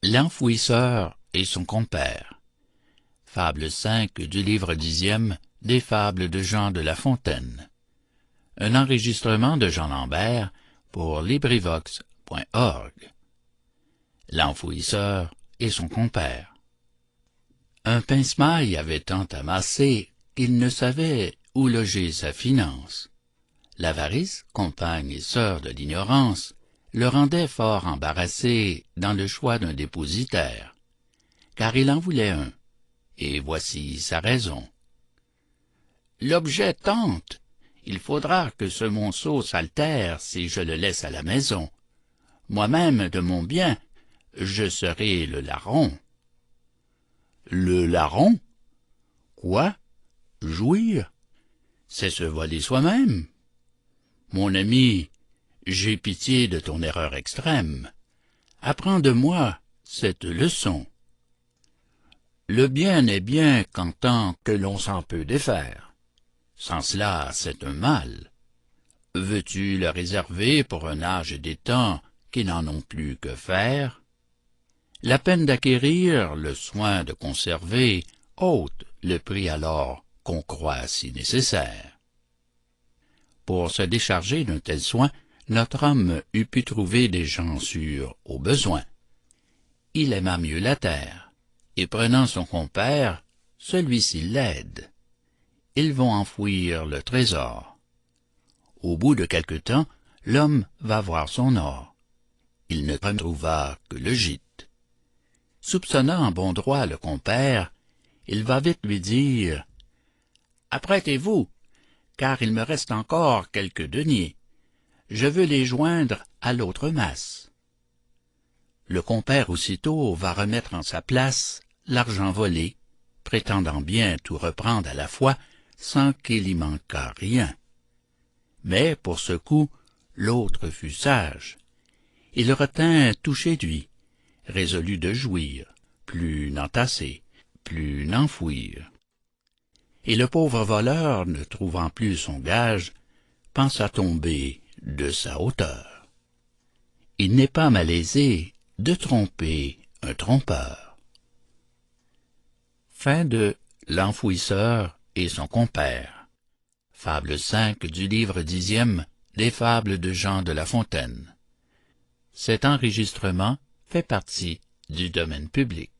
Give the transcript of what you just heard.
L'enfouisseur et son compère. Fable 5 du livre 10e des Fables de Jean de La Fontaine. Un enregistrement de Jean Lambert pour LibriVox.org. L'enfouisseur et son compère. Un pince-maille avait tant amassé qu'il ne savait où loger sa finance. L'avarice, compagne et sœur de l'ignorance, le rendait fort embarrassé dans le choix d'un dépositaire, car il en voulait un, et voici sa raison. L'objet tente, il faudra que ce monceau s'altère si je le laisse à la maison. Moi-même, de mon bien, je serai le larron. Le larron? Quoi? Jouir? C'est se voler soi-même. Mon ami, j'ai pitié de ton erreur extrême. Apprends de moi cette leçon. Le bien n'est bien qu'en tant que l'on s'en peut défaire. Sans cela, c'est un mal. Veux-tu le réserver pour un âge des temps qui n'en ont plus que faire? La peine d'acquérir, le soin de conserver, ôte le prix alors qu'on croit si nécessaire. Pour se décharger d'un tel soin, notre homme eût pu trouver des gens sûrs au besoin. Il aima mieux la terre, et prenant son compère, celui-ci l'aide. Ils vont enfouir le trésor. Au bout de quelque temps, l'homme va voir son or. Il ne trouva que le gîte. Soupçonnant en bon droit le compère, il va vite lui dire « Apprêtez-vous, car il me reste encore quelques deniers. Je veux les joindre à l'autre masse. » Le compère aussitôt va remettre en sa place l'argent volé, prétendant bien tout reprendre à la fois, sans qu'il y manquât rien. Mais pour ce coup, l'autre fut sage. Il retint tout chez lui, résolu de jouir, plus n'entasser, plus n'enfouir. Et le pauvre voleur, ne trouvant plus son gage, pensa tomber de sa hauteur. Il n'est pas malaisé de tromper un trompeur. Fin de L'enfouisseur et son compère. Fable 5 du livre 10e des Fables de Jean de La Fontaine. Cet enregistrement fait partie du domaine public.